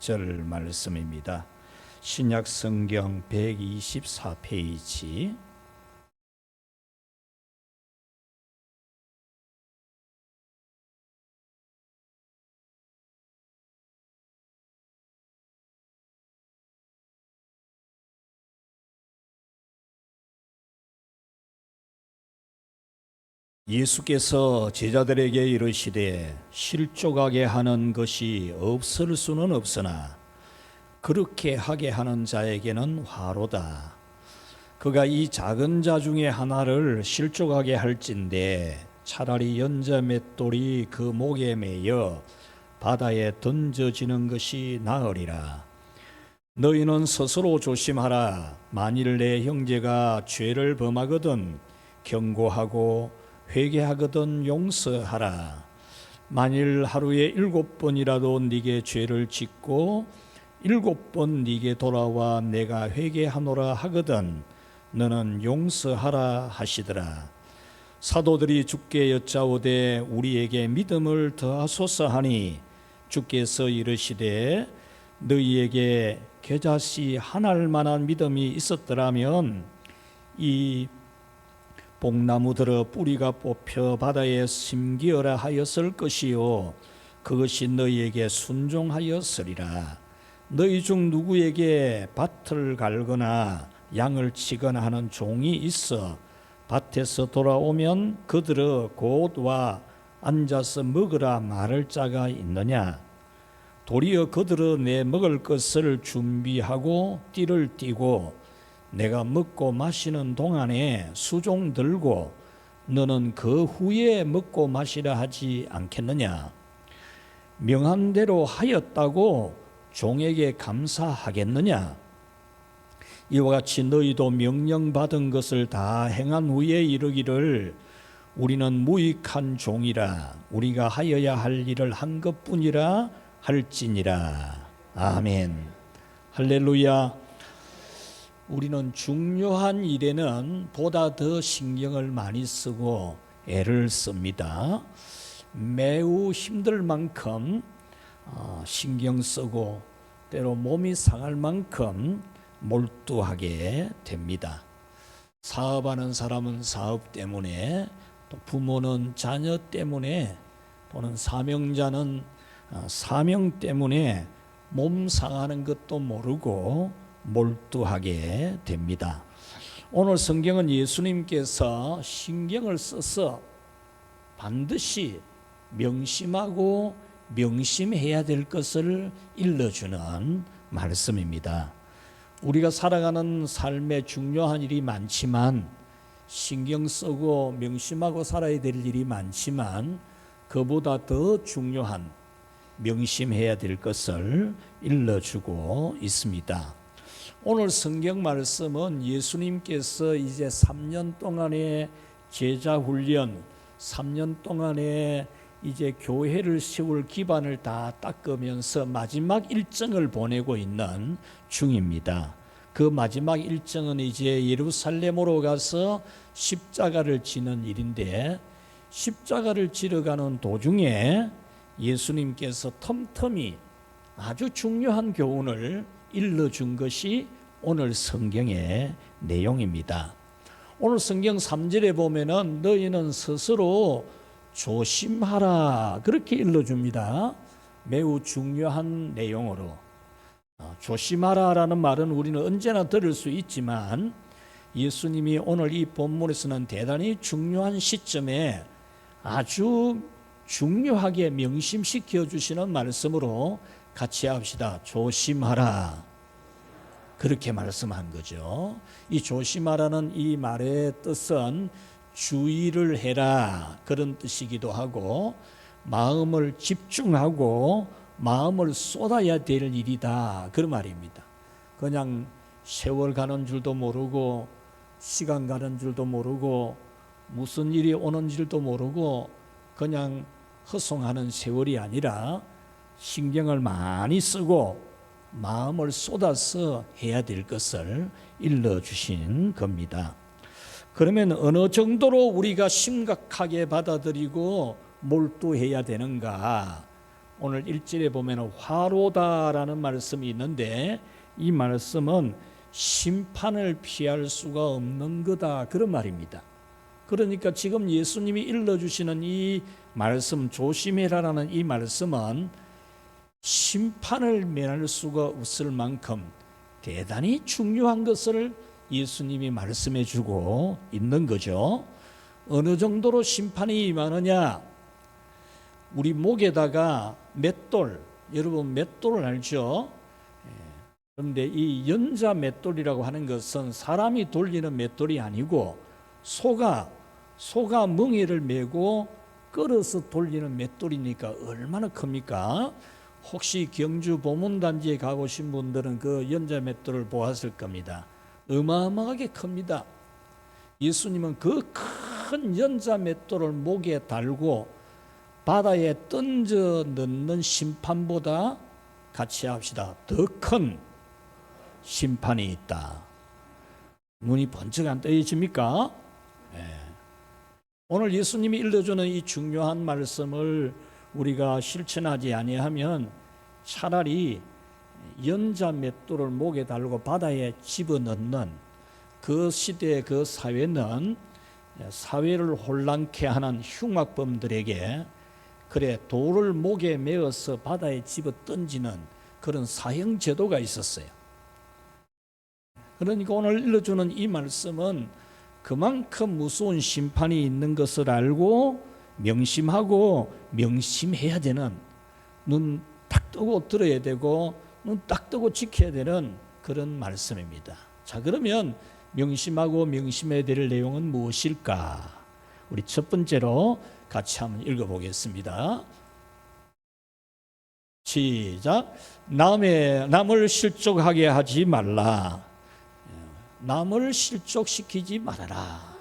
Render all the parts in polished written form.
10절 말씀입니다. 신약 성경 124페이지. 예수께서 제자들에게 이르시되 실족하게 하는 것이 없을 수는 없으나 그렇게 하게 하는 자에게는 화로다. 그가 이 작은 자 중에 하나를 실족하게 할진대 차라리 연자 맷돌이 그 목에 매여 바다에 던져지는 것이 나으리라. 너희는 스스로 조심하라. 만일 내 형제가 죄를 범하거든 경고하고 회개하거든 용서하라. 만일 하루에 7번이라도 네게 죄를 짓고 7번 네게 돌아와 내가 회개하노라 하거든 너는 용서하라 하시더라. 사도들이 주께 여짜오되 우리에게 믿음을 더하소서 하니 주께서 이르시되 너희에게 겨자씨 하나일 만한 믿음이 있었더라면 이 복나무 들어 뿌리가 뽑혀 바다에 심기어라 하였을 것이요 그것이 너희에게 순종하였으리라. 너희 중 누구에게 밭을 갈거나 양을 치거나 하는 종이 있어 밭에서 돌아오면 그들을 곧 와 앉아서 먹으라 말할 자가 있느냐? 도리어 그들은 내 먹을 것을 준비하고 띠를 띠고 내가 먹고 마시는 동안에 수종 들고 너는 그 후에 먹고 마시라 하지 않겠느냐? 명한 대로 하였다고 종에게 감사하겠느냐? 이와 같이 너희도 명령받은 것을 다 행한 후에 이르기를 우리는 무익한 종이라 우리가 하여야 할 일을 한 것뿐이라 할지니라. 아멘. 할렐루야. 우리는 중요한 일에는 보다 더 신경을 많이 쓰고 애를 씁니다. 매우 힘들 만큼 신경 쓰고 때로 몸이 상할 만큼 몰두하게 됩니다. 사업하는 사람은 사업 때문에, 또 부모는 자녀 때문에, 또는 사명자는 사명 때문에 몸 상하는 것도 모르고 몰두하게 됩니다. 오늘 성경은 예수님께서 신경을 써서 반드시 명심하고 명심해야 될 것을 일러주는 말씀입니다. 우리가 살아가는 삶에 중요한 일이 많지만, 신경 쓰고 명심하고 살아야 될 일이 많지만, 그보다 더 중요한 명심해야 될 것을 일러주고 있습니다. 오늘 성경 말씀은 예수님께서 이제 3년 동안의 제자 훈련, 3년 동안의 이제 교회를 세울 기반을 다 닦으면서 마지막 일정을 보내고 있는 중입니다. 그 마지막 일정은 이제 예루살렘으로 가서 십자가를 지는 일인데, 십자가를 지러 가는 도중에 예수님께서 틈틈이 아주 중요한 교훈을 일러준 것이 오늘 성경의 내용입니다. 오늘 성경 3절에 보면은 너희는 스스로 조심하라 그렇게 일러줍니다. 매우 중요한 내용으로. 조심하라라는 말은 우리는 언제나 들을 수 있지만, 예수님이 오늘 이 본문에서는 대단히 중요한 시점에 아주 중요하게 명심시켜 주시는 말씀으로 같이 합시다. 조심하라. 그렇게 말씀한 거죠. 이 조심하라는 이 말의 뜻은 주의를 해라 그런 뜻이기도 하고, 마음을 집중하고 마음을 쏟아야 될 일이다 그런 말입니다. 그냥 세월 가는 줄도 모르고 시간 가는 줄도 모르고 무슨 일이 오는 줄도 모르고 그냥 허송하는 세월이 아니라 신경을 많이 쓰고 마음을 쏟아서 해야 될 것을 일러주신 겁니다. 그러면 어느 정도로 우리가 심각하게 받아들이고 몰두해야 되는가? 오늘 1절에 보면 화로다라는 말씀이 있는데 이 말씀은 심판을 피할 수가 없는 거다 그런 말입니다. 그러니까 지금 예수님이 일러주시는 이 말씀 조심해라라는 이 말씀은 심판을 면할 수가 없을 만큼 대단히 중요한 것을 예수님이 말씀해 주고 있는 거죠. 어느 정도로 심판이 임하느냐, 우리 목에다가 맷돌, 여러분 맷돌을 알죠? 그런데 이 연자 맷돌이라고 하는 것은 사람이 돌리는 맷돌이 아니고 소가 멍에를 메고 끌어서 돌리는 맷돌이니까 얼마나 큽니까? 혹시 경주 보문단지에 가보신 분들은 그 연자 맷돌을 보았을 겁니다. 어마어마하게 큽니다. 예수님은 그 큰 연자 맷돌을 목에 달고 바다에 던져 넣는 심판보다 같이 합시다. 더 큰 심판이 있다. 눈이 번쩍 안 떠지십니까? 네. 오늘 예수님이 일러주는 이 중요한 말씀을 우리가 실천하지 아니하면 차라리 연자 맷돌을 목에 달고 바다에 집어넣는 그 시대의 그 사회는 사회를 혼란케 하는 흉악범들에게 그래 돌을 목에 메어서 바다에 집어 던지는 그런 사형 제도가 있었어요. 그러니까 오늘 일러주는 이 말씀은 그만큼 무서운 심판이 있는 것을 알고 명심하고 명심해야 되는, 눈 딱 뜨고 들어야 되고 눈 딱 뜨고 지켜야 되는 그런 말씀입니다. 자, 그러면 명심하고 명심해야 될 내용은 무엇일까? 우리 첫 번째로 같이 한번 읽어보겠습니다. 시작. 남을 실족하게 하지 말라. 남을 실족시키지 말아라.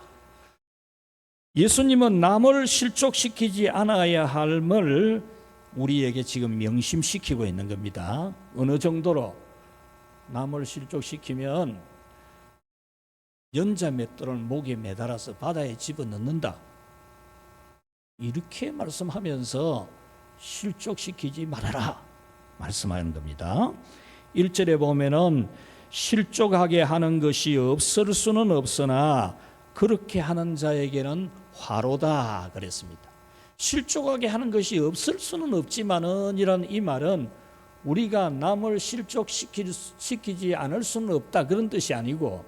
예수님은 남을 실족시키지 않아야 할을 우리에게 지금 명심시키고 있는 겁니다. 어느 정도로 남을 실족시키면 연자 맷돌을 목에 매달아서 바다에 집어넣는다. 이렇게 말씀하면서 실족시키지 말아라 말씀하는 겁니다. 1절에 보면은 실족하게 하는 것이 없을 수는 없으나 그렇게 하는 자에게는 화로다 그랬습니다. 실족하게 하는 것이 없을 수는 없지만은 이란 이 말은 우리가 남을 실족시키지 않을 수는 없다 그런 뜻이 아니고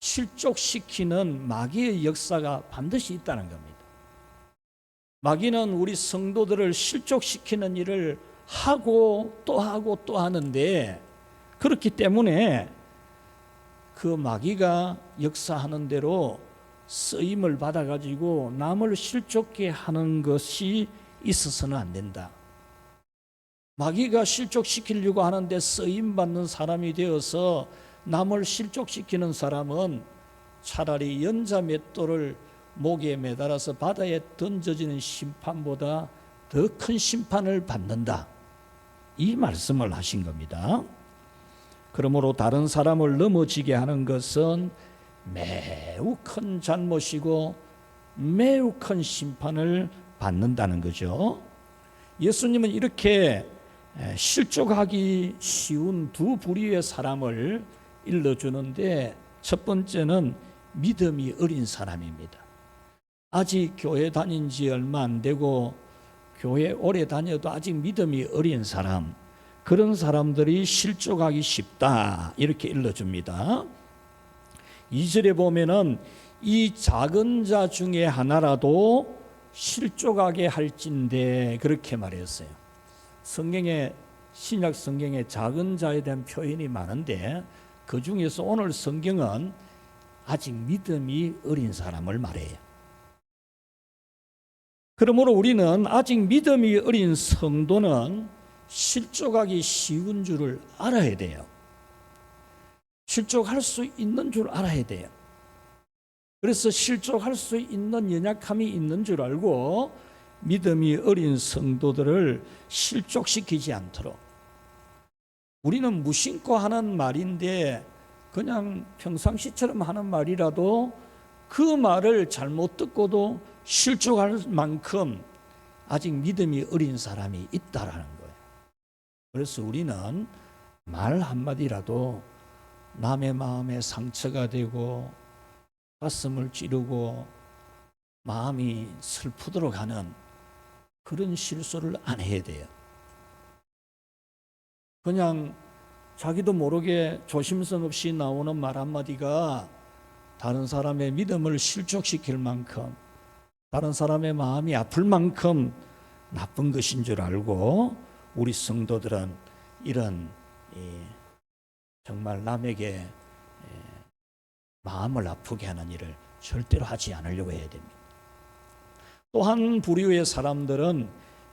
실족시키는 마귀의 역사가 반드시 있다는 겁니다. 마귀는 우리 성도들을 실족시키는 일을 하고 또 하는데 그렇기 때문에 그 마귀가 역사하는 대로 쓰임을 받아가지고 남을 실족케 하는 것이 있어서는 안 된다. 마귀가 실족시키려고 하는데 쓰임받는 사람이 되어서 남을 실족시키는 사람은 차라리 연자 맷돌을 목에 매달아서 바다에 던져지는 심판보다 더 큰 심판을 받는다. 이 말씀을 하신 겁니다. 그러므로 다른 사람을 넘어지게 하는 것은 매우 큰 잘못이고 매우 큰 심판을 받는다는 거죠. 예수님은 이렇게 실족하기 쉬운 두 부류의 사람을 일러주는데 첫 번째는 믿음이 어린 사람입니다. 아직 교회 다닌 지 얼마 안 되고 교회 오래 다녀도 아직 믿음이 어린 사람, 그런 사람들이 실족하기 쉽다 이렇게 일러줍니다. 2절에 보면은 이 작은 자 중에 하나라도 실족하게 할진대 그렇게 말했어요. 성경에 신약 성경에 작은 자에 대한 표현이 많은데 그 중에서 오늘 성경은 아직 믿음이 어린 사람을 말해요. 그러므로 우리는 아직 믿음이 어린 성도는 실족하기 쉬운 줄을 알아야 돼요. 실족할 수 있는 줄 알아야 돼요. 그래서 실족할 수 있는 연약함이 있는 줄 알고 믿음이 어린 성도들을 실족시키지 않도록, 우리는 무심코 하는 말인데 그냥 평상시처럼 하는 말이라도 그 말을 잘못 듣고도 실족할 만큼 아직 믿음이 어린 사람이 있다라는 거예요. 그래서 우리는 말 한마디라도 남의 마음에 상처가 되고 가슴을 찌르고 마음이 슬프도록 하는 그런 실수를 안 해야 돼요. 그냥 자기도 모르게 조심성 없이 나오는 말 한마디가 다른 사람의 믿음을 실족시킬 만큼, 다른 사람의 마음이 아플 만큼 나쁜 것인 줄 알고 우리 성도들은 이런 정말 남에게 마음을 아프게 하는 일을 절대로 하지 않으려고 해야 됩니다. 또 한 부류의 사람들은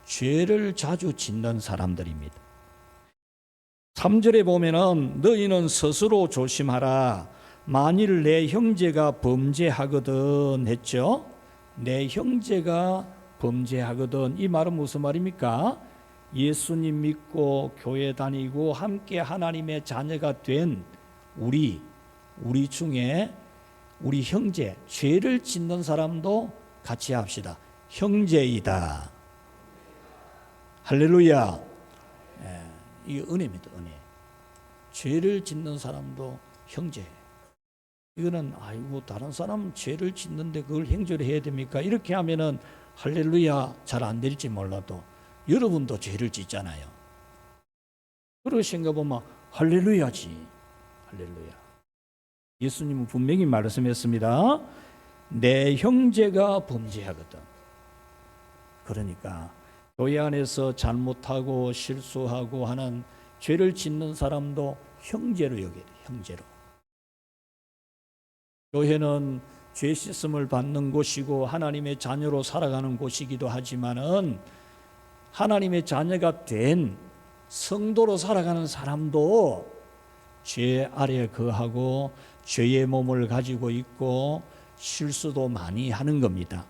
죄를 자주 짓는 사람들입니다. 3절에 보면은 너희는 스스로 조심하라. 만일 내 형제가 범죄하거든 했죠. 내 형제가 범죄하거든. 이 말은 무슨 말입니까? 예수님 믿고 교회 다니고 함께 하나님의 자녀가 된 우리 중에 우리 형제, 죄를 짓는 사람도 같이 합시다. 형제이다. 할렐루야. 이 은혜입니다. 은혜. 죄를 짓는 사람도 형제예요. 이거는 아이고 다른 사람 죄를 짓는데 그걸 형제로 해야 됩니까? 이렇게 하면은 할렐루야 잘 안 될지 몰라도 여러분도 죄를 짓잖아요. 그러고 생각해보면 할렐루야지. 할렐루야. 예수님은 분명히 말씀했습니다. 내 형제가 범죄하거든. 그러니까 교회 안에서 잘못하고 실수하고 하는 죄를 짓는 사람도 형제로 여겨야 돼. 형제로. 교회는 죄 씻음을 받는 곳이고 하나님의 자녀로 살아가는 곳이기도 하지만은 하나님의 자녀가 된 성도로 살아가는 사람도 죄 아래 거하고 죄의 몸을 가지고 있고 실수도 많이 하는 겁니다.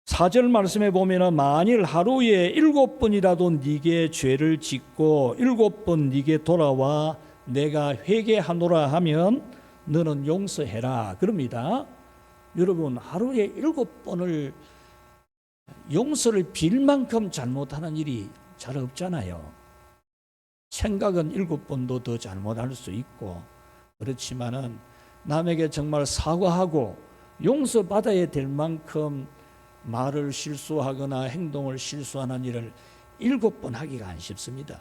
4절 말씀에 보면 만일 하루에 7번이라도 네게 죄를 짓고 7번 네게 돌아와 내가 회개하노라 하면 너는 용서해라 그럽니다. 여러분 하루에 7번을 용서를 빌 만큼 잘못하는 일이 잘 없잖아요. 생각은 7번도 더 잘못할 수 있고 그렇지만은 남에게 정말 사과하고 용서받아야 될 만큼 말을 실수하거나 행동을 실수하는 일을 7번 하기가 안 쉽습니다.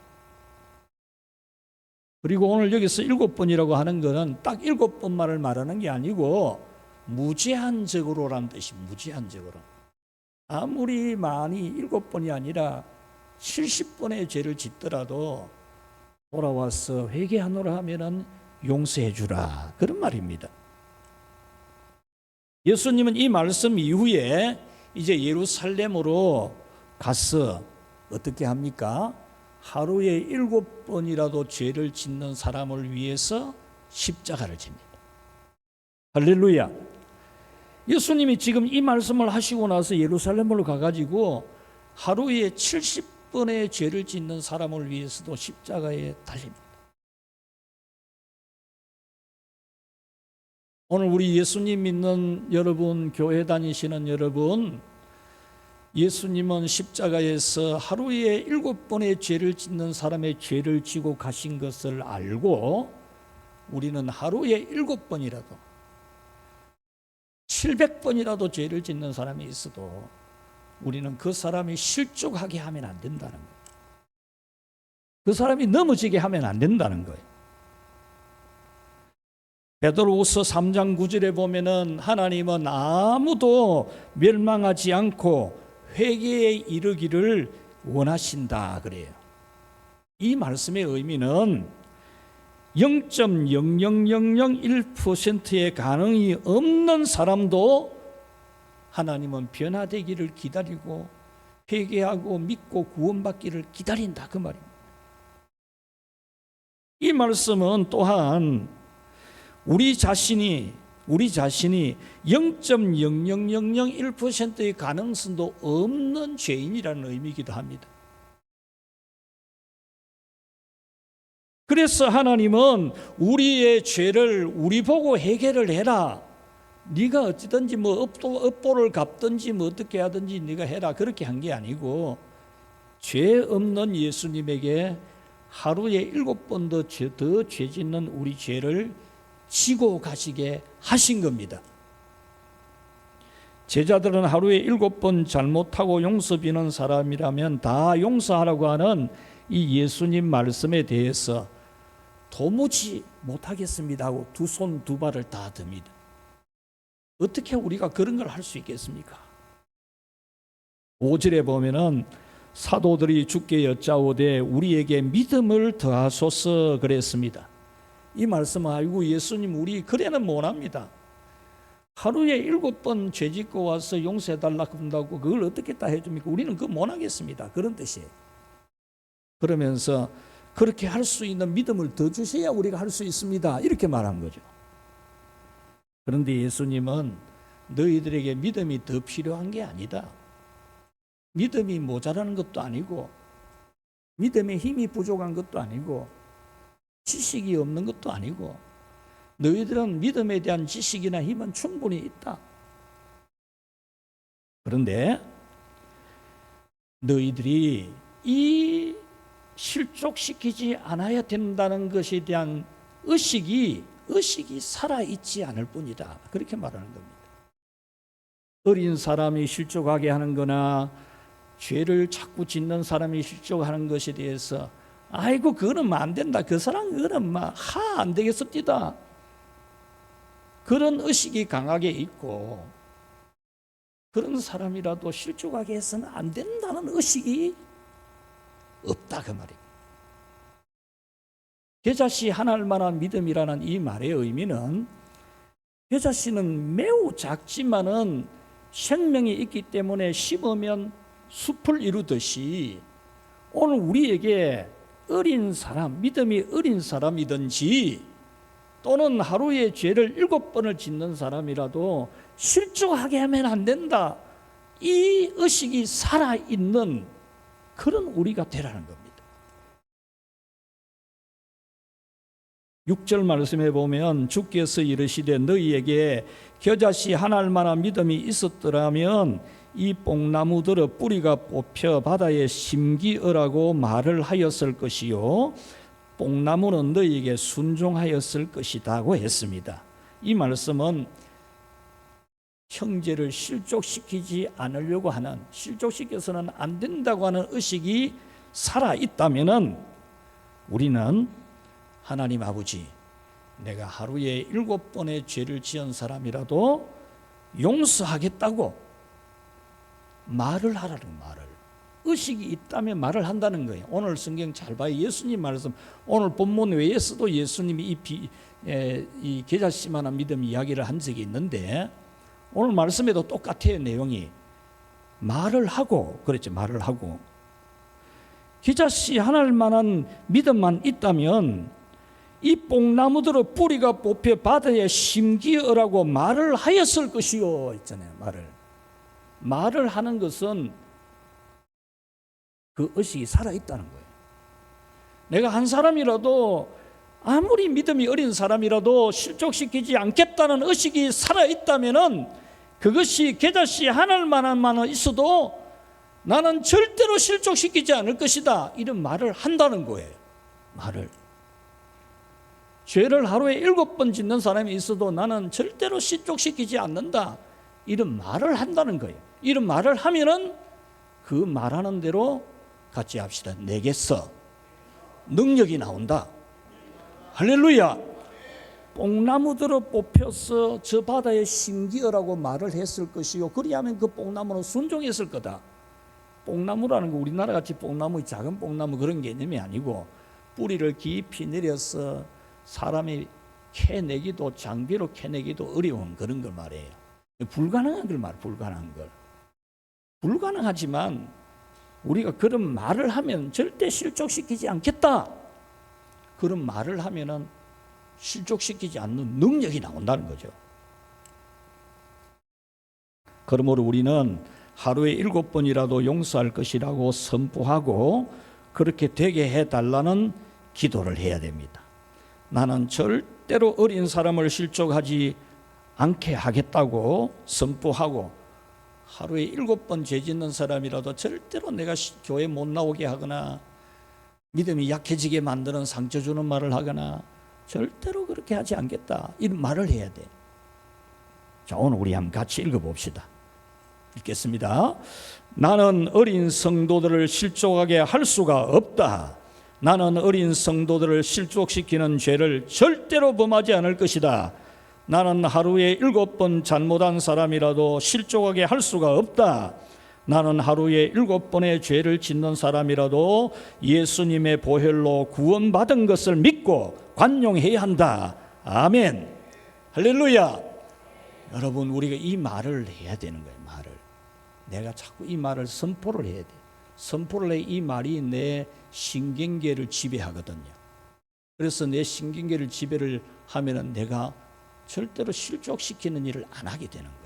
그리고 오늘 여기서 7번이라고 하는 것은 딱 7번만을 말하는 게 아니고 무제한적으로란 뜻이 무제한적으로. 아무리 많이 7번이 아니라 70번의 죄를 짓더라도 돌아와서 회개하노라 하면은 용서해 주라 그런 말입니다. 예수님은 이 말씀 이후에 이제 예루살렘으로 가서 어떻게 합니까? 하루에 7번이라도 죄를 짓는 사람을 위해서 십자가를 집니다. 할렐루야. 예수님이 지금 이 말씀을 하시고 나서 예루살렘으로 가가지고 하루에 70번의 죄를 짓는 사람을 위해서도 십자가에 달립니다. 오늘 우리 예수님 믿는 여러분, 교회 다니시는 여러분, 예수님은 십자가에서 하루에 7번의 죄를 짓는 사람의 죄를 지고 가신 것을 알고 우리는 하루에 7번이라도 700번이라도 죄를 짓는 사람이 있어도 우리는 그 사람이 실족하게 하면 안 된다는 거예요. 그 사람이 넘어지게 하면 안 된다는 거예요. 베드로후서 3장 9절에 보면은 하나님은 아무도 멸망하지 않고 회개에 이르기를 원하신다 그래요. 이 말씀의 의미는 0.00001%의 가능이 없는 사람도 하나님은 변화되기를 기다리고 회개하고 믿고 구원받기를 기다린다 그 말입니다. 이 말씀은 또한 우리 자신이 0.00001%의 가능성도 없는 죄인이라는 의미이기도 합니다. 그래서 하나님은 우리의 죄를 우리 보고 해결을 해라. 네가 어찌든지 뭐 업보를 갚든지 뭐 어떻게 하든지 네가 해라 그렇게 한 게 아니고 죄 없는 예수님에게 하루에 7번 더 죄 짓는 우리 죄를 지고 가시게 하신 겁니다. 제자들은 하루에 7번 잘못하고 용서 비는 사람이라면 다 용서하라고 하는 이 예수님 말씀에 대해서 도무지 못하겠습니다 하고 두 손 두 발을 다 듭니다. 어떻게 우리가 그런 걸 할 수 있겠습니까? 5절에 보면은 사도들이 주께 여짜오되 우리에게 믿음을 더하소서 그랬습니다. 이 말씀은 아이고 예수님 우리 그래는 못합니다. 하루에 7번 죄 짓고 와서 용서해달라고 한다고 그걸 어떻게 다 해줍니까? 우리는 그거 못하겠습니다. 그런 뜻이에요. 그러면서 그렇게 할 수 있는 믿음을 더 주셔야 우리가 할 수 있습니다. 이렇게 말한 거죠. 그런데 예수님은 너희들에게 믿음이 더 필요한 게 아니다. 믿음이 모자라는 것도 아니고 믿음의 힘이 부족한 것도 아니고 지식이 없는 것도 아니고 너희들은 믿음에 대한 지식이나 힘은 충분히 있다. 그런데 너희들이 이 실족시키지 않아야 된다는 것에 대한 의식이 살아있지 않을 뿐이다. 그렇게 말하는 겁니다. 어린 사람이 실족하게 하는 거나 죄를 자꾸 짓는 사람이 실족하는 것에 대해서 아이고 그거는 안 된다. 그 사람 그거는 안 되겠습니다. 그런 의식이 강하게 있고 그런 사람이라도 실족하게 해서는 안 된다는 의식이 없다 그 말입니다. 겨자씨 하나만한 믿음이라는 이 말의 의미는 겨자씨는 매우 작지만은 생명이 있기 때문에 심으면 숲을 이루듯이 오늘 우리에게 어린 사람, 믿음이 어린 사람이든지 또는 하루에 죄를 7번을 짓는 사람이라도 실족하게 하면 안 된다. 이 의식이 살아있는 그런 우리가 되라는 겁니다. 6절 말씀에 보면 주께서 이르시되 너희에게 겨자씨 하나만한 믿음이 있었더라면 이 뽕나무들의 뿌리가 뽑혀 바다에 심기어라고 말을 하였을 것이요 뽕나무는 너희에게 순종하였을 것이다고 했습니다. 이 말씀은 형제를 실족시키지 않으려고 하는 실족시켜서는 안 된다고 하는 의식이 살아있다면 우리는 하나님 아버지 내가 하루에 7번의 죄를 지은 사람이라도 용서하겠다고 말을 하라는 말을 의식이 있다면 말을 한다는 거예요. 오늘 성경 잘 봐요. 예수님 말씀 오늘 본문 외에서도 예수님이 이 겨자씨만한 믿음 이야기를 한 적이 있는데 오늘 말씀에도 똑같아요. 내용이 말을 하고 그랬죠. 말을 하고 겨자씨 하나만한 믿음만 있다면 이 뽕나무들의 뿌리가 뽑혀 바다에 심기어라고 말을 하였을 것이요 있잖아요. 말을 하는 것은 그 의식이 살아있다는 거예요. 내가 한 사람이라도 아무리 믿음이 어린 사람이라도 실족시키지 않겠다는 의식이 살아있다면 그것이 겨자씨 하나만한 있어도 나는 절대로 실족시키지 않을 것이다. 이런 말을 한다는 거예요. 말을. 죄를 하루에 7번 짓는 사람이 있어도 나는 절대로 실족시키지 않는다. 이런 말을 한다는 거예요. 이런 말을 하면은 그 말하는 대로 같이 합시다. 내게서 능력이 나온다. 할렐루야. 뽕나무들을 뽑혀서 저 바다에 심기어라고 말을 했을 것이요 그리하면 그 뽕나무는 순종했을 거다. 뽕나무라는 거 우리나라 같이 뽕나무 작은 뽕나무 그런 개념이 아니고 뿌리를 깊이 내려서 사람이 캐내기도 장비로 캐내기도 어려운 그런 걸 말해요. 불가능한 걸 말해. 불가능한 걸. 불가능하지만 우리가 그런 말을 하면 절대 실족시키지 않겠다. 그런 말을 하면은 실족시키지 않는 능력이 나온다는 거죠. 그러므로 우리는 하루에 7번이라도 용서할 것이라고 선포하고 그렇게 되게 해달라는 기도를 해야 됩니다. 나는 절대로 어린 사람을 실족하지 않게 하겠다고 선포하고 하루에 7번 죄 짓는 사람이라도 절대로 내가 교회 못 나오게 하거나 믿음이 약해지게 만드는 상처 주는 말을 하거나 절대로 그렇게 하지 않겠다, 이런 말을 해야 돼. 자, 오늘 우리 한번 같이 읽어봅시다. 읽겠습니다. 나는 어린 성도들을 실족하게 할 수가 없다. 나는 어린 성도들을 실족시키는 죄를 절대로 범하지 않을 것이다. 나는 하루에 7번 잘못한 사람이라도 실족하게 할 수가 없다. 나는 하루에 7번의 죄를 짓는 사람이라도 예수님의 보혈로 구원받은 것을 믿고 관용해야 한다. 아멘. 할렐루야. 여러분, 우리가 이 말을 해야 되는 거예요. 말을. 내가 자꾸 이 말을 선포를 해야 돼. 선포를 해. 이 말이 내 신경계를 지배하거든요. 그래서 내 신경계를 지배를 하면은 내가 절대로 실족시키는 일을 안 하게 되는 거예요.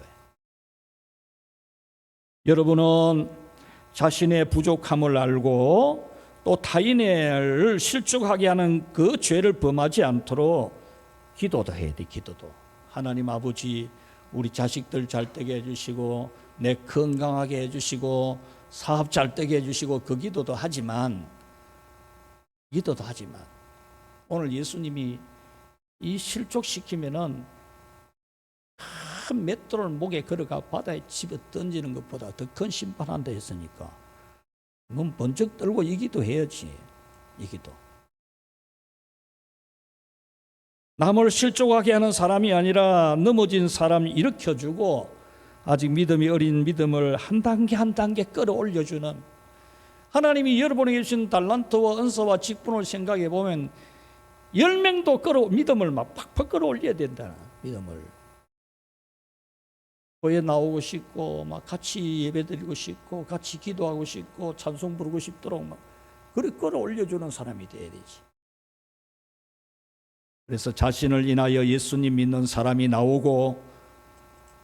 여러분은 자신의 부족함을 알고 또 타인을 실족하게 하는 그 죄를 범하지 않도록 기도도 해야 돼. 기도도. 하나님 아버지, 우리 자식들 잘 되게 해주시고 내 건강하게 해주시고 사업 잘 되게 해주시고, 그 기도도 하지만 오늘 예수님이 이 실족시키면은 큰 맷돌을 목에 걸어가 바다에 집어 던지는 것보다 더 큰 심판한다 했으니까 넌 번쩍 들고 이 기도 해야지. 이 기도. 남을 실족하게 하는 사람이 아니라 넘어진 사람 일으켜주고 아직 믿음이 어린 믿음을 한 단계 한 단계 끌어올려주는, 하나님이 여러분에게 주신 달란트와 은사와 직분을 생각해 보면 10명도 믿음을 막 팍팍 끌어올려야 된다. 믿음을. 교회 나오고 싶고 막 같이 예배드리고 싶고 같이 기도하고 싶고 찬송 부르고 싶도록 막 그래 끌어올려주는 사람이 돼야 되지. 그래서 자신을 인하여 예수님 믿는 사람이 나오고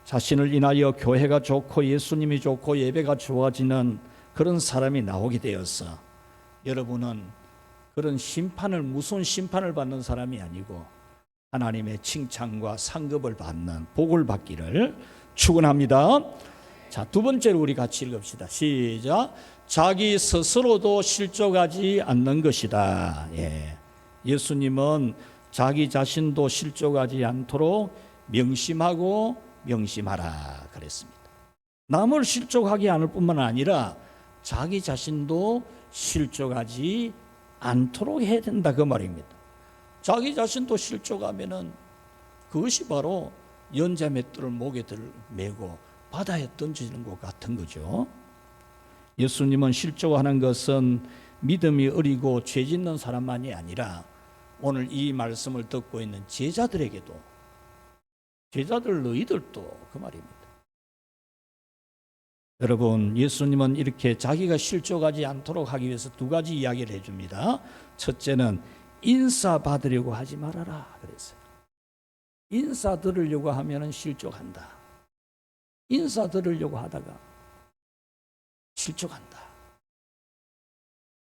자신을 인하여 교회가 좋고 예수님이 좋고 예배가 좋아지는 그런 사람이 나오게 되어서 여러분은 그런 심판을, 무서운 심판을 받는 사람이 아니고 하나님의 칭찬과 상급을 받는, 복을 받기를 축원합니다. 자, 두 번째로 우리 같이 읽읍시다. 시작. 자기 스스로도 실족하지 않는 것이다. 예. 예수님은 자기 자신도 실족하지 않도록 명심하고 명심하라 그랬습니다. 남을 실족하게 않을 뿐만 아니라 자기 자신도 실족하지 않도록 해야 된다, 그 말입니다. 자기 자신도 실족하면은 그것이 바로 연자 맷돌을 목에 메고 바다에 던지는 것 같은 거죠. 예수님은 실족하는 것은 믿음이 어리고 죄 짓는 사람만이 아니라 오늘 이 말씀을 듣고 있는 제자들에게도, 제자들 너희들도 그 말입니다. 여러분, 예수님은 이렇게 자기가 실족하지 않도록 하기 위해서 두 가지 이야기를 해줍니다. 첫째는 인사 받으려고 하지 말아라 그랬어요. 인사 들으려고 하면 실족한다. 인사 들으려고 하다가 실족한다.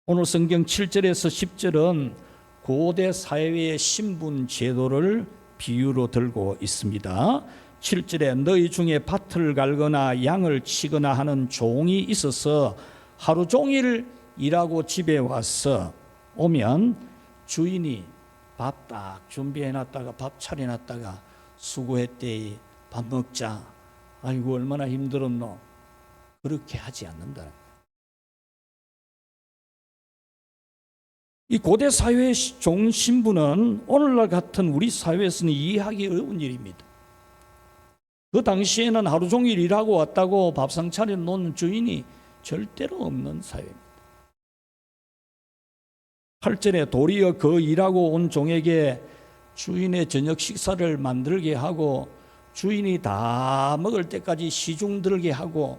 오늘 성경 7절에서 10절은 고대 사회의 신분 제도를 비유로 들고 있습니다. 7절에 너희 중에 밭을 갈거나 양을 치거나 하는 종이 있어서 하루 종일 일하고 집에 와서 오면 주인이 밥 딱 준비해놨다가 밥 차려놨다가 수고했대, 밥 먹자, 아이고 얼마나 힘들었노, 그렇게 하지 않는다. 이 고대 사회의 종 신분은 오늘날 같은 우리 사회에서는 이해하기 어려운 일입니다. 그 당시에는 하루 종일 일하고 왔다고 밥상 차려놓는 주인이 절대로 없는 사회입니다. 8절에 도리어 그 일하고 온 종에게 주인의 저녁 식사를 만들게 하고 주인이 다 먹을 때까지 시중 들게 하고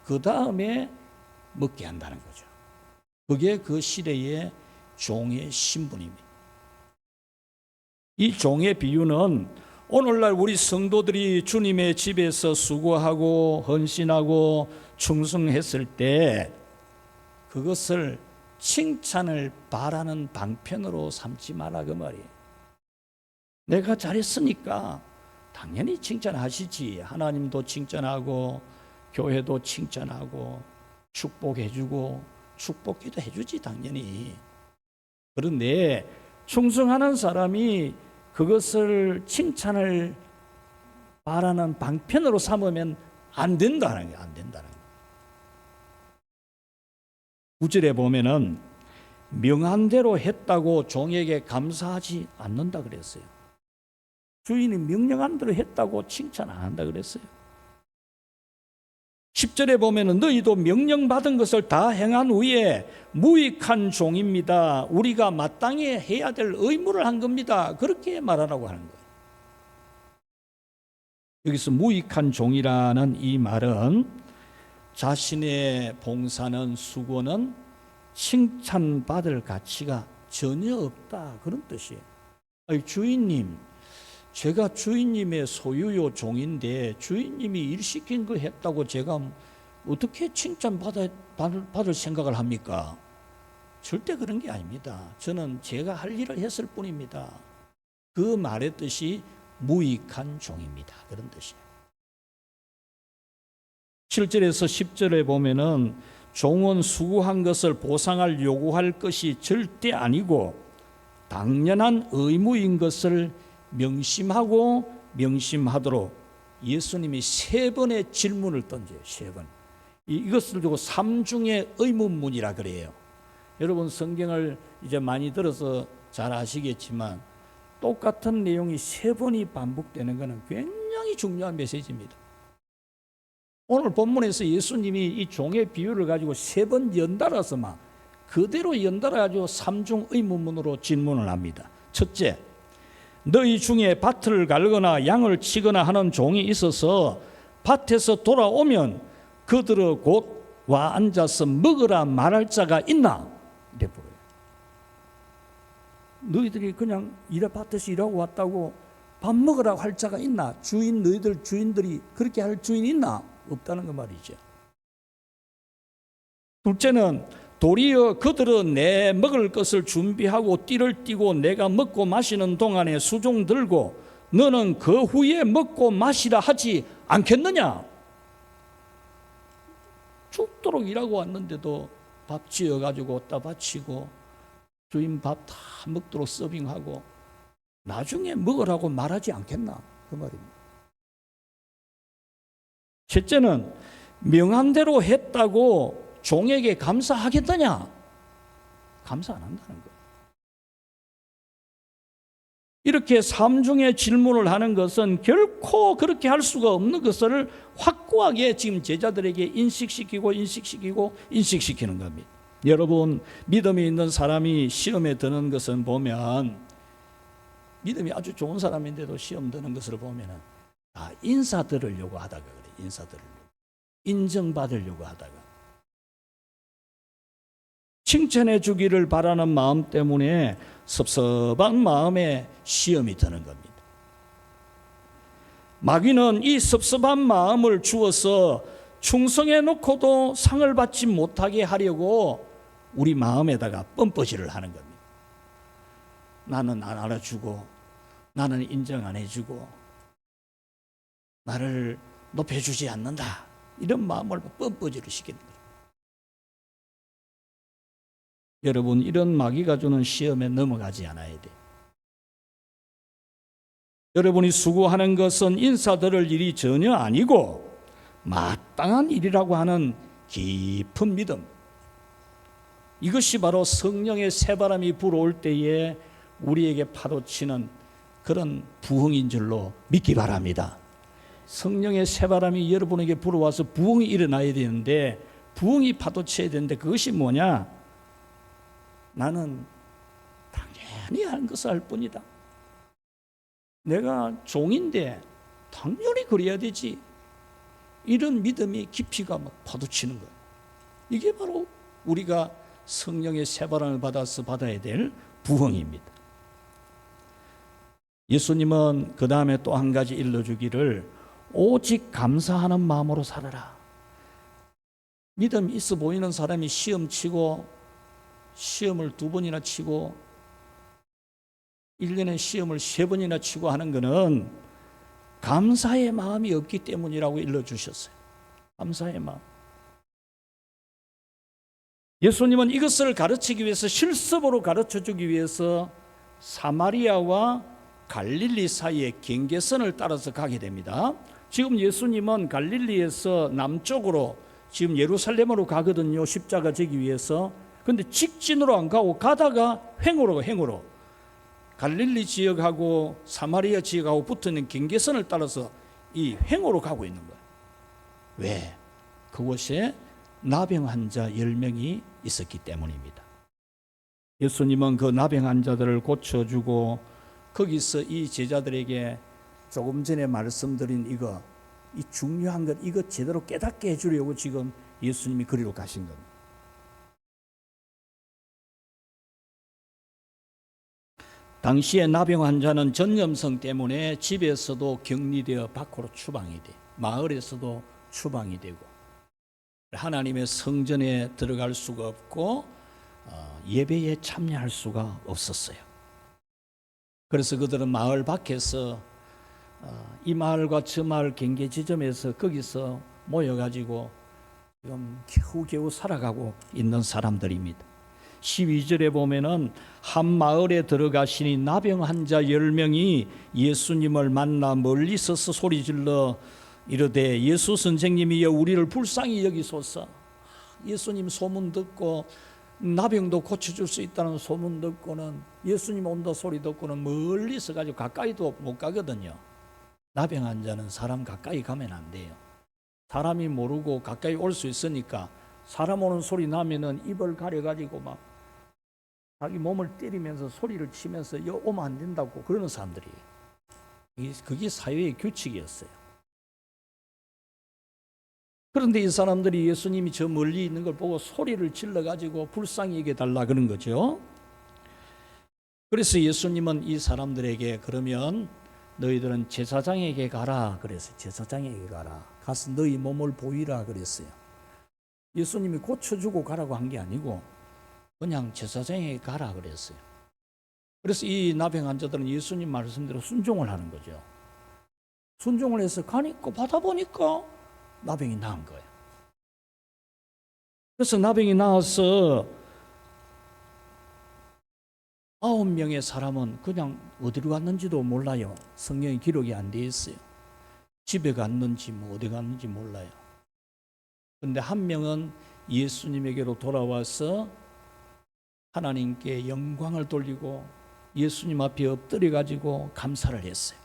그 다음에 먹게 한다는 거죠. 그게 그 시대의 종의 신분입니다. 이 종의 비유는 오늘날 우리 성도들이 주님의 집에서 수고하고 헌신하고 충성했을 때 그것을 칭찬을 바라는 방편으로 삼지 마라 그 말이에요. 내가 잘했으니까 당연히 칭찬하시지. 하나님도 칭찬하고 교회도 칭찬하고 축복해주고 축복기도 해주지 당연히. 그런데 충성하는 사람이 그것을 칭찬을 바라는 방편으로 삼으면 안 된다는 거예요. 안 된다는 거예요. 9절에 보면은 명한 대로 했다고 종에게 감사하지 않는다 그랬어요. 주인이 명령한 대로 했다고 칭찬 안 한다 그랬어요. 10절에 보면은 너희도 명령받은 것을 다 행한 후에 무익한 종입니다. 우리가 마땅히 해야 될 의무를 한 겁니다. 그렇게 말하라고 하는 거예요. 여기서 무익한 종이라는 이 말은 자신의 봉사는 수고는 칭찬받을 가치가 전혀 없다 그런 뜻이에요. 아니, 주인님, 제가 주인님의 소유요 종인데 주인님이 일 시킨 거 했다고 제가 어떻게 칭찬받을 생각을 합니까? 절대 그런 게 아닙니다. 저는 제가 할 일을 했을 뿐입니다. 그 말의 뜻이 무익한 종입니다. 그런 뜻이에요. 7절에서 10절에 보면은 종은 수고한 것을 보상할 요구할 것이 절대 아니고 당연한 의무인 것을 명심하고 명심하도록 예수님이 3번의 질문을 던져요. 3번. 이것을 두고 삼중의 의문문이라 그래요. 여러분 성경을 이제 많이 들어서 잘 아시겠지만 똑같은 내용이 3번이 반복되는 것은 굉장히 중요한 메시지입니다. 오늘 본문에서 예수님이 이 종의 비유를 가지고 3번 연달아서 막 그대로 연달아 가지고 삼중 의문문으로 질문을 합니다. 첫째, 너희 중에 밭을 갈거나 양을 치거나 하는 종이 있어서 밭에서 돌아오면 그들을 곧 와 앉아서 먹으라 말할 자가 있나? 이래 물어요. 너희들이 그냥 밭에서 일하고 왔다고 밥 먹으라고 할 자가 있나? 너희들 주인들이 그렇게 할 주인이 있나? 없다는 그 말이죠. 둘째는 도리어 그들은 내 먹을 것을 준비하고 띠를 띠고 내가 먹고 마시는 동안에 수종 들고 너는 그 후에 먹고 마시라 하지 않겠느냐? 죽도록 일하고 왔는데도 밥 지어가지고 따 바치고 주인 밥 다 먹도록 서빙하고 나중에 먹으라고 말하지 않겠나? 그 말입니다. 셋째는 명한 대로 했다고 종에게 감사하겠느냐? 감사 안 한다는 거예요. 이렇게 삼중의 질문을 하는 것은 결코 그렇게 할 수가 없는 것을 확고하게 지금 제자들에게 인식시키는 겁니다. 여러분, 믿음이 있는 사람이 시험에 드는 것은 보면 믿음이 아주 좋은 사람인데도 시험 드는 것을 보면 인사 들으려고 하다가 그래. 인사 들으려고. 인정받으려고 하다가 칭찬해 주기를 바라는 마음 때문에 섭섭한 마음에 시험이 드는 겁니다. 마귀는 이 섭섭한 마음을 주어서 충성해 놓고도 상을 받지 못하게 하려고 우리 마음에다가 뻔뻔질을 하는 겁니다. 나는 안 알아주고 나는 인정 안 해주고 나를 높여주지 않는다. 이런 마음을 뻔뻔질을 시키는 거예요. 여러분, 이런 마귀가 주는 시험에 넘어가지 않아야 돼요. 여러분이 수고하는 것은 인사들을 일이 전혀 아니고 마땅한 일이라고 하는 깊은 믿음, 이것이 바로 성령의 새바람이 불어올 때에 우리에게 파도치는 그런 부흥인 줄로 믿기 바랍니다. 성령의 새바람이 여러분에게 불어와서 부흥이 일어나야 되는데, 부흥이 파도쳐야 되는데 그것이 뭐냐? 나는 당연히 하는 것을 할 뿐이다. 내가 종인데 당연히 그래야 되지. 이런 믿음이 깊이가 막 파도치는 거예요. 이게 바로 우리가 성령의 새바람을 받아서 받아야 될 부흥입니다. 예수님은 그 다음에 또 한 가지 일러주기를 오직 감사하는 마음으로 살아라. 믿음이 있어 보이는 사람이 시험을 2번이나 치고 1년에 시험을 3번이나 치고 하는 것은 감사의 마음이 없기 때문이라고 일러주셨어요. 감사의 마음. 예수님은 이것을 가르치기 위해서, 실습으로 가르쳐주기 위해서 사마리아와 갈릴리 사이의 경계선을 따라서 가게 됩니다. 지금 예수님은 갈릴리에서 남쪽으로 지금 예루살렘으로 가거든요. 십자가 지기 위해서. 근데 직진으로 안 가고 가다가 횡으로 갈릴리 지역하고 사마리아 지역하고 붙어있는 경계선을 따라서 이 횡으로 가고 있는 거예요. 왜? 그곳에 나병 환자 10명이 있었기 때문입니다. 예수님은 그 나병 환자들을 고쳐주고 거기서 이 제자들에게 조금 전에 말씀드린 이 중요한 것, 이거 제대로 깨닫게 해주려고 지금 예수님이 그리로 가신 겁니다. 당시에 나병 환자는 전염성 때문에 집에서도 격리되어 밖으로 추방이 돼, 마을에서도 추방이 되고, 하나님의 성전에 들어갈 수가 없고 예배에 참여할 수가 없었어요. 그래서 그들은 마을 밖에서 이 마을과 저 마을 경계 지점에서 거기서 모여가지고 지금 겨우겨우 살아가고 있는 사람들입니다. 12절에 보면은 한 마을에 들어가시니 나병 환자 10명이 예수님을 만나 멀리 서서 소리질러 이르되 예수 선생님이여 우리를 불쌍히 여기소서. 예수님 소문 듣고 나병도 고쳐줄 수 있다는 소문 듣고는, 예수님 온다 소리 듣고는 멀리서 가지고 가까이도 못 가거든요. 나병 환자는 사람 가까이 가면 안 돼요. 사람이 모르고 가까이 올 수 있으니까 사람 오는 소리 나면은 입을 가려가지고 막 자기 몸을 때리면서 소리를 치면서 오면 안 된다고 그러는 사람들이에요. 그게 사회의 규칙이었어요. 그런데 이 사람들이 예수님이 저 멀리 있는 걸 보고 소리를 질러가지고 불쌍히 여겨달라 그런 거죠. 그래서 예수님은 이 사람들에게 그러면 너희들은 제사장에게 가라 그랬어요. 제사장에게 가라. 가서 너희 몸을 보이라 그랬어요. 예수님이 고쳐주고 가라고 한 게 아니고 그냥 제사장에게 가라 그랬어요. 그래서 이 나병 환자들은 예수님 말씀대로 순종을 하는 거죠. 순종을 해서 가니까 받아보니까 나병이 나은 거예요. 그래서 나병이 나와서 9명의 사람은 그냥 어디로 갔는지도 몰라요. 성경에 기록이 안 돼 있어요. 집에 갔는지 어디 갔는지 몰라요. 그런데 한 명은 예수님에게로 돌아와서 하나님께 영광을 돌리고 예수님 앞에 엎드려 가지고 감사를 했어요.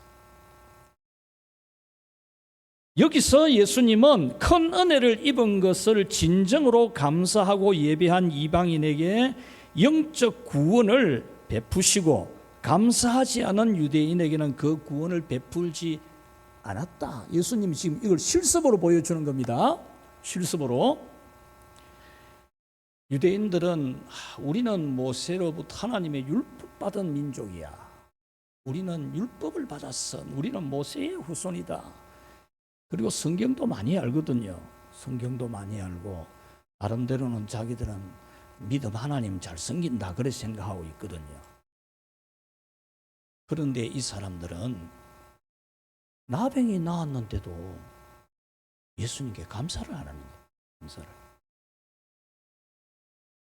여기서 예수님은 큰 은혜를 입은 것을 진정으로 감사하고 예배한 이방인에게 영적 구원을 베푸시고 감사하지 않은 유대인에게는 그 구원을 베풀지 않았다. 예수님이 지금 이걸 실습으로 보여주는 겁니다. 실습으로. 유대인들은 우리는 모세로부터 하나님의 율법 받은 민족이야. 우리는 율법을 받았어. 우리는 모세의 후손이다. 그리고 성경도 많이 알거든요. 성경도 많이 알고 나름대로는 자기들은 믿음 하나님 잘 섬긴다 그렇게 생각하고 있거든요. 그런데 이 사람들은 나병이 나았는데도 예수님께 감사를 안 하는 거예요. 감사를.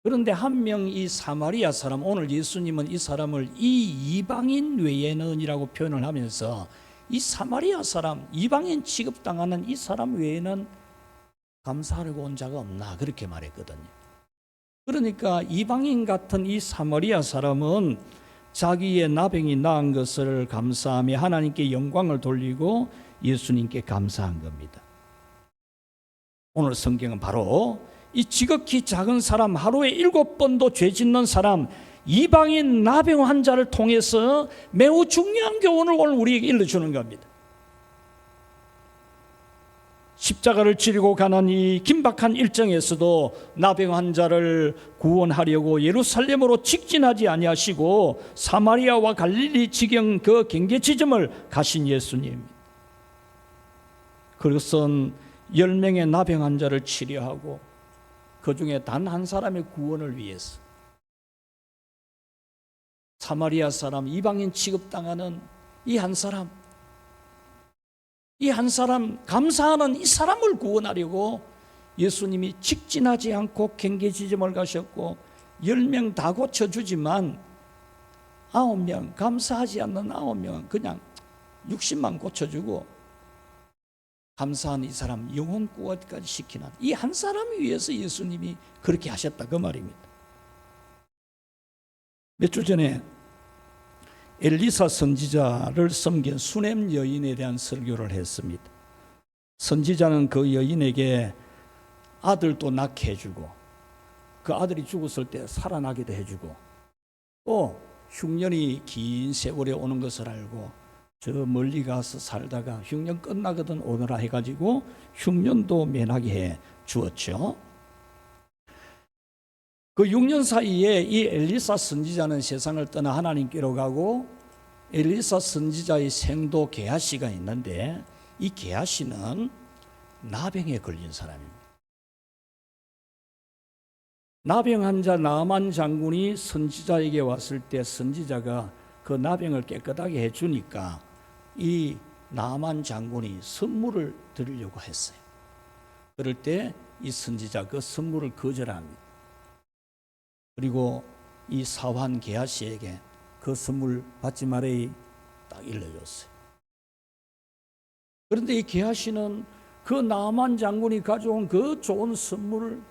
그런데 한 명 이 사마리아 사람, 오늘 예수님은 이 사람을 이 이방인 외에는이라고 표현을 하면서 이 사마리아 사람, 이방인 취급당하는 이 사람 외에는 감사하려고 온 자가 없나 그렇게 말했거든요. 그러니까 이방인 같은 이 사마리아 사람은 자기의 나병이 나은 것을 감사하며 하나님께 영광을 돌리고 예수님께 감사한 겁니다. 오늘 성경은 바로 이 지극히 작은 사람, 하루에 7번도 죄 짓는 사람, 이방인 나병 환자를 통해서 매우 중요한 교훈을 오늘 우리에게 일러주는 겁니다. 십자가를 지르고 가는 이 긴박한 일정에서도 나병 환자를 구원하려고 예루살렘으로 직진하지 아니하시고 사마리아와 갈릴리 지경 그 경계 지점을 가신 예수님. 그것은 10명의 나병 환자를 치료하고 그 중에 단 한 사람의 구원을 위해서 사마리아 사람, 이방인 취급당하는 이 한 사람, 이 한 사람, 감사하는 이 사람을 구원하려고 예수님이 직진하지 않고 경계지점을 가셨고 10명 다 고쳐주지만 9명, 감사하지 않는 9명은 그냥 60만 고쳐주고 감사한 이 사람 영혼 구원까지 시키는 이 한 사람을 위해서 예수님이 그렇게 하셨다 그 말입니다. 몇 주 전에 엘리사 선지자를 섬긴 수넴 여인에 대한 설교를 했습니다. 선지자는 그 여인에게 아들도 낳게 해주고 그 아들이 죽었을 때 살아나기도 해주고 또 흉년이 긴 세월에 오는 것을 알고 저 멀리 가서 살다가 흉년 끝나거든 오너라 해가지고 흉년도 면하게 해 주었죠. 그 6년 사이에 이 엘리사 선지자는 세상을 떠나 하나님께로 가고 엘리사 선지자의 생도 게하시가 있는데 이 게하시는 나병에 걸린 사람입니다. 나병 환자 나만 장군이 선지자에게 왔을 때 선지자가 그 나병을 깨끗하게 해주니까 이 나만 장군이 선물을 드리려고 했어요. 그럴 때 이 선지자 그 선물을 거절합니다. 그리고 이 사환 게하시에게 그 선물 받지 말아야 딱 일러줬어요. 그런데 이 게하시는 그 나만 장군이 가져온 그 좋은 선물을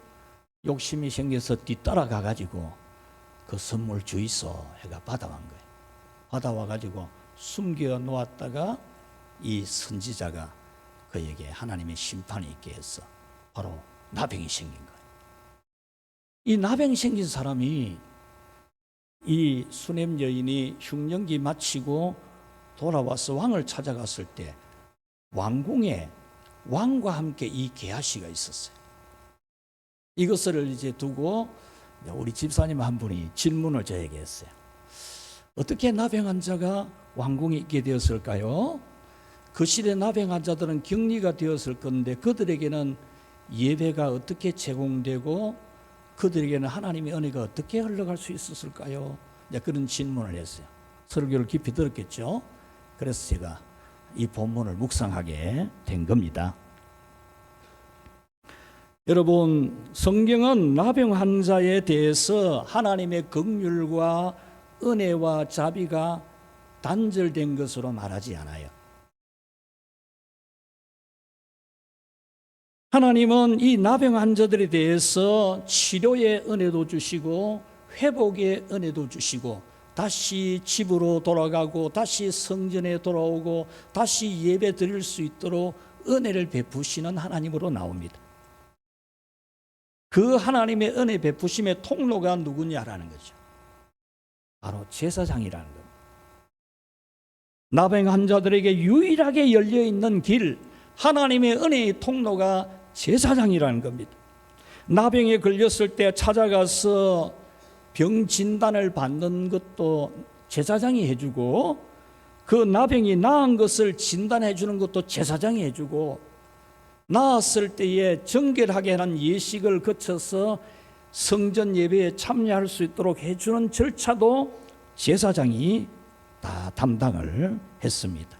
욕심이 생겨서 뒤따라가 가지고 그 선물 주이소 해가 받아간 거예요. 받아와 가지고 숨겨 놓았다가 이 선지자가 그에게 하나님의 심판이 있게 해서 바로 나병이 생긴 거예요. 이 나병이 생긴 사람이 이 수넴 여인이 흉년기 마치고 돌아와서 왕을 찾아갔을 때 왕궁에 왕과 함께 이 게하시가 있었어요. 이것을 이제 두고 우리 집사님 한 분이 질문을 저에게 했어요. 어떻게 나병 환자가 왕궁에 있게 되었을까요? 그 시대 나병 환자들은 격리가 되었을 건데 그들에게는 예배가 어떻게 제공되고 그들에게는 하나님의 은혜가 어떻게 흘러갈 수 있었을까요? 그런 질문을 했어요. 설교를 깊이 들었겠죠. 그래서 제가 이 본문을 묵상하게 된 겁니다. 여러분, 성경은 나병 환자에 대해서 하나님의 긍휼과 은혜와 자비가 단절된 것으로 말하지 않아요. 하나님은 이 나병 환자들에 대해서 치료의 은혜도 주시고 회복의 은혜도 주시고 다시 집으로 돌아가고 다시 성전에 돌아오고 다시 예배 드릴 수 있도록 은혜를 베푸시는 하나님으로 나옵니다. 그 하나님의 은혜 베푸심의 통로가 누구냐라는 거죠. 바로 제사장이라는 겁니다. 나병 환자들에게 유일하게 열려있는 길, 하나님의 은혜의 통로가 제사장이라는 겁니다. 나병에 걸렸을 때 찾아가서 병 진단을 받는 것도 제사장이 해주고 그 나병이 나은 것을 진단해 주는 것도 제사장이 해주고 나았을 때에 정결하게 하는 예식을 거쳐서 성전 예배에 참여할 수 있도록 해주는 절차도 제사장이 다 담당을 했습니다.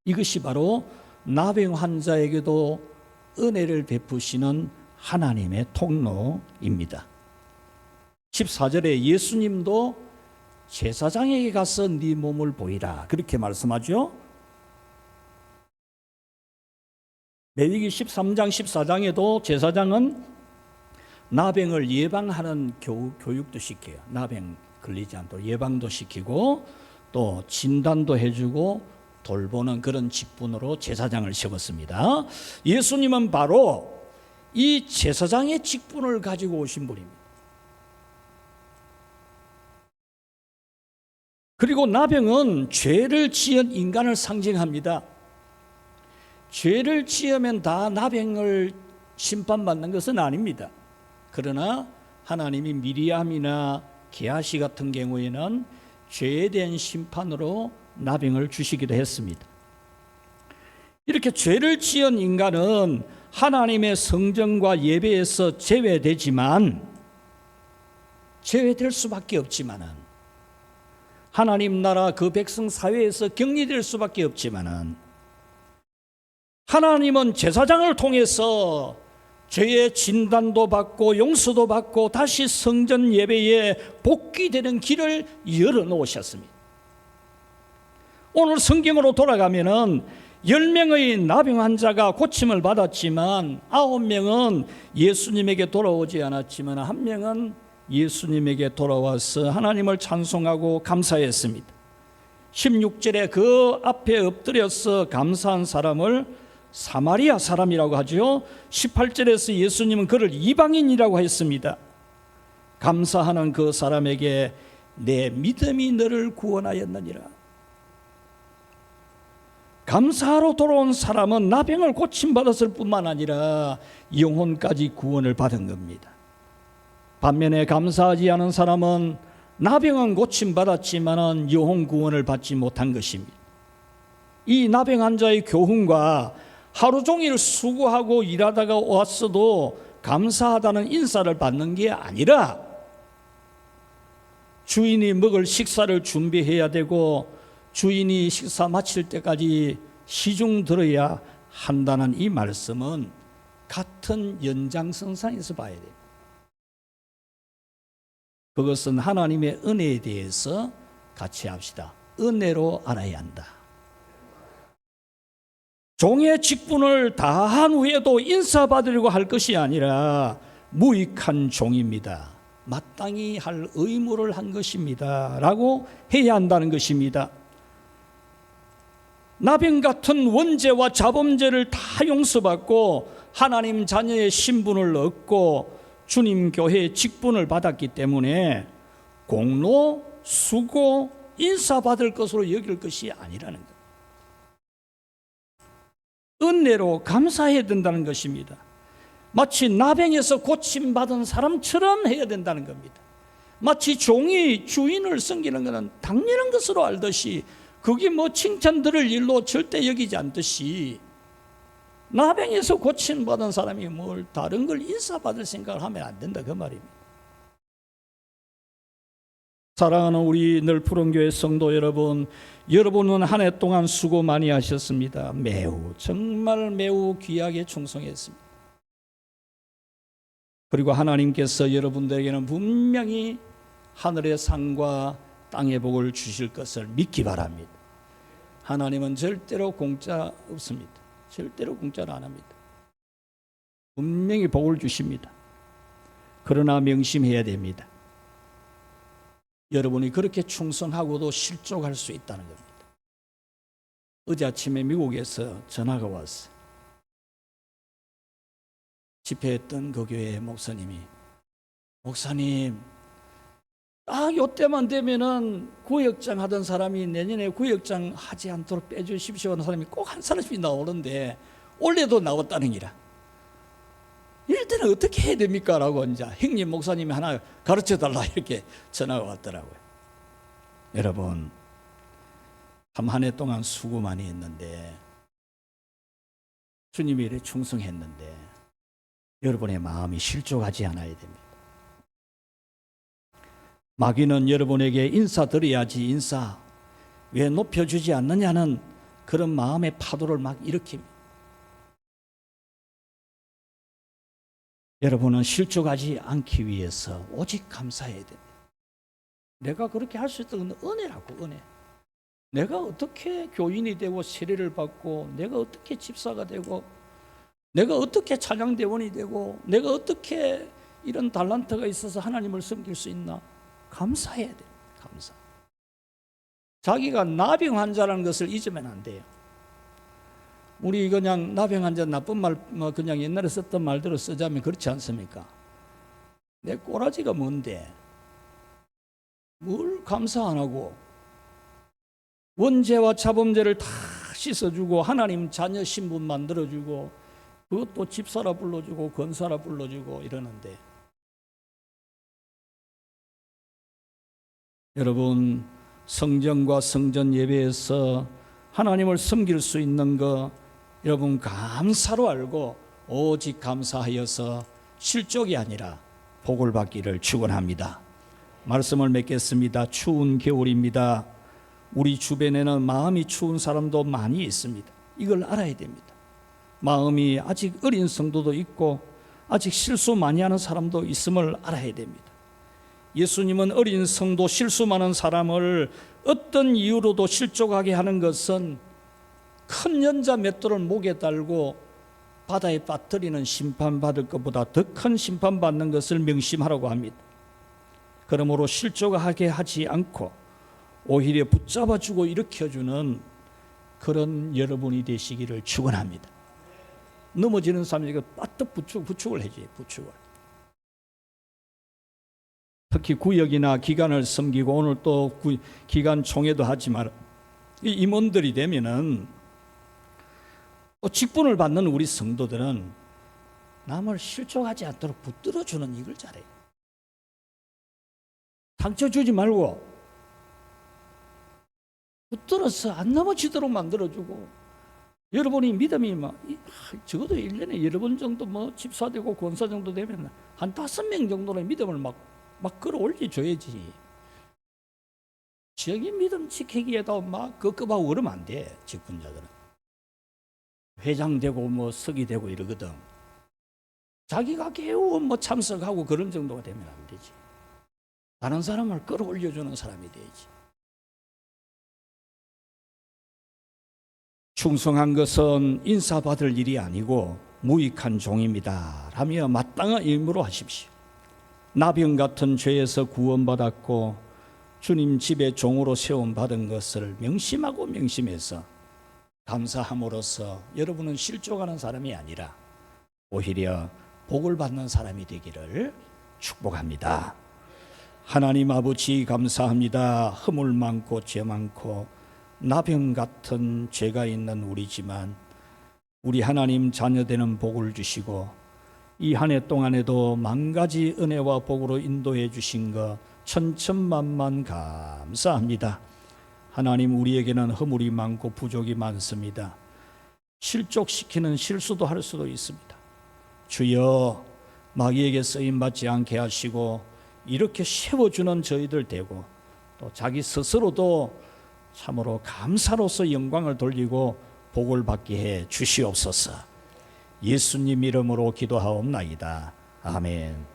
이것이 바로 나병 환자에게도 은혜를 베푸시는 하나님의 통로입니다. 14절에 예수님도 제사장에게 가서 네 몸을 보이라 그렇게 말씀하죠. 레위기 13장 14장에도 제사장은 나병을 예방하는 교육도 시켜요. 나병 걸리지 않도록 예방도 시키고 또 진단도 해주고 돌보는 그런 직분으로 제사장을 세웠습니다. 예수님은 바로 이 제사장의 직분을 가지고 오신 분입니다. 그리고 나병은 죄를 지은 인간을 상징합니다. 죄를 지으면 다 나병을 심판받는 것은 아닙니다. 그러나 하나님이 미리암이나 게하시 같은 경우에는 죄에 대한 심판으로 나병을 주시기도 했습니다. 이렇게 죄를 지은 인간은 하나님의 성전과 예배에서 제외되지만 제외될 수밖에 없지만은 하나님 나라 그 백성 사회에서 격리될 수밖에 없지만은 하나님은 제사장을 통해서 죄의 진단도 받고 용서도 받고 다시 성전 예배에 복귀되는 길을 열어놓으셨습니다. 오늘 성경으로 돌아가면은 10명의 나병 환자가 고침을 받았지만 9명은 예수님에게 돌아오지 않았지만 1명은 예수님에게 돌아와서 하나님을 찬송하고 감사했습니다. 16절에 그 앞에 엎드려서 감사한 사람을 사마리아 사람이라고 하죠. 18절에서 예수님은 그를 이방인이라고 했습니다. 감사하는 그 사람에게 내 믿음이 너를 구원하였느니라. 감사하러 돌아온 사람은 나병을 고침받았을 뿐만 아니라 영혼까지 구원을 받은 겁니다. 반면에 감사하지 않은 사람은 나병은 고침받았지만 영혼 구원을 받지 못한 것입니다. 이 나병 환자의 교훈과 하루 종일 수고하고 일하다가 왔어도 감사하다는 인사를 받는 게 아니라 주인이 먹을 식사를 준비해야 되고 주인이 식사 마칠 때까지 시중 들어야 한다는 이 말씀은 같은 연장선상에서 봐야 됩니다. 그것은 하나님의 은혜에 대해서 같이 합시다. 은혜로 알아야 한다. 종의 직분을 다한 후에도 인사받으려고 할 것이 아니라 무익한 종입니다. 마땅히 할 의무를 한 것입니다. 라고 해야 한다는 것입니다. 나병 같은 원죄와 자범죄를 다 용서받고 하나님 자녀의 신분을 얻고 주님 교회의 직분을 받았기 때문에 공로, 수고, 인사받을 것으로 여길 것이 아니라는 것. 은혜로 감사해야 된다는 것입니다. 마치 나병에서 고침받은 사람처럼 해야 된다는 겁니다. 마치 종이 주인을 섬기는 것은 당연한 것으로 알듯이 그게 뭐 칭찬 들을 일로 절대 여기지 않듯이 나병에서 고침받은 사람이 뭘 다른 걸 인사받을 생각을 하면 안 된다 그 말입니다. 사랑하는 우리 늘푸른교회 성도 여러분, 여러분은 한 해 동안 수고 많이 하셨습니다. 정말 매우 귀하게 충성했습니다. 그리고 하나님께서 여러분들에게는 분명히 하늘의 상과 땅의 복을 주실 것을 믿기 바랍니다. 하나님은 절대로 공짜 없습니다. 절대로 공짜를 안 합니다. 분명히 복을 주십니다. 그러나 명심해야 됩니다. 여러분이 그렇게 충성하고도 실족할 수 있다는 겁니다. 어제 아침에 미국에서 전화가 왔어요. 집회했던 그 교회 목사님이, 목사님, 요때만 되면은 구역장 하던 사람이 내년에 구역장 하지 않도록 빼주십시오 하는 사람이 꼭 한 사람씩 나오는데 올해도 나왔다는 기라. 이럴 때는 어떻게 해야 됩니까? 라고 이제 형님 목사님이 하나 가르쳐달라 이렇게 전화가 왔더라고요. 여러분, 참 한 해 동안 수고 많이 했는데 주님의 일에 충성했는데 여러분의 마음이 실족하지 않아야 됩니다. 마귀는 여러분에게 인사드려야지 인사 왜 높여주지 않느냐는 그런 마음의 파도를 막 일으킵니다. 여러분은 실족하지 않기 위해서 오직 감사해야 됩니다. 내가 그렇게 할 수 있다는 건 은혜라고, 은혜. 내가 어떻게 교인이 되고 세례를 받고 내가 어떻게 집사가 되고 내가 어떻게 찬양대원이 되고 내가 어떻게 이런 달란트가 있어서 하나님을 섬길 수 있나? 감사해야 돼요. 감사. 자기가 나병 환자라는 것을 잊으면 안 돼요. 우리 그냥 나병 환자 나쁜 말 그냥 옛날에 썼던 말대로 쓰자면 그렇지 않습니까? 내 꼬라지가 뭔데 뭘 감사 안 하고 원죄와 자범죄를 다 씻어주고 하나님 자녀 신분 만들어주고 그것도 집사라 불러주고 권사라 불러주고 이러는데, 여러분 성전과 성전 예배에서 하나님을 섬길 수 있는 거 여러분 감사로 알고 오직 감사하여서 실족이 아니라 복을 받기를 축원합니다. 말씀을 맺겠습니다. 추운 겨울입니다. 우리 주변에는 마음이 추운 사람도 많이 있습니다. 이걸 알아야 됩니다. 마음이 아직 어린 성도도 있고 아직 실수 많이 하는 사람도 있음을 알아야 됩니다. 예수님은 어린 성도, 실수 많은 사람을 어떤 이유로도 실족하게 하는 것은 큰 연자 맷돌을 목에 달고 바다에 빠뜨리는 심판받을 것보다 더 큰 심판받는 것을 명심하라고 합니다. 그러므로 실족하게 하지 않고 오히려 붙잡아주고 일으켜주는 그런 여러분이 되시기를 축원합니다. 넘어지는 사람에게 빠떡 부축을 해줘요. 부축을. 특히 구역이나 기관을 섬기고 오늘 또 기관 총회도 하지만 이 임원들이 되면은 또 직분을 받는 우리 성도들은 남을 실족하지 않도록 붙들어주는 일을 잘해요. 상처 주지 말고 붙들어서 안 넘어지도록 만들어주고, 여러분이 믿음이 적어도 1년에 여러 번 정도 집사되고 권사 정도 되면 한 5명 정도의 믿음을 막 끌어올려줘야지. 저기 믿음 지키기에도 막 급급하고 그러면 안 돼. 직분자들은 회장되고 서기 되고 이러거든. 자기가 겨우 참석하고 그런 정도가 되면 안 되지. 다른 사람을 끌어올려주는 사람이 돼야지. 충성한 것은 인사받을 일이 아니고 무익한 종입니다 라며 마땅한 의무로 하십시오. 나병 같은 죄에서 구원받았고 주님 집에 종으로 세움받은 것을 명심하고 명심해서 감사함으로써 여러분은 실족하는 사람이 아니라 오히려 복을 받는 사람이 되기를 축복합니다. 하나님 아버지 감사합니다. 허물 많고 죄 많고 나병 같은 죄가 있는 우리지만 우리 하나님 자녀되는 복을 주시고 이 한 해 동안에도 만 가지 은혜와 복으로 인도해 주신 것 천천만만 감사합니다. 하나님, 우리에게는 허물이 많고 부족이 많습니다. 실족시키는 실수도 할 수도 있습니다. 주여, 마귀에게 쓰임받지 않게 하시고 이렇게 세워주는 저희들 되고 또 자기 스스로도 참으로 감사로서 영광을 돌리고 복을 받게 해 주시옵소서. 예수님 이름으로 기도하옵나이다. 아멘.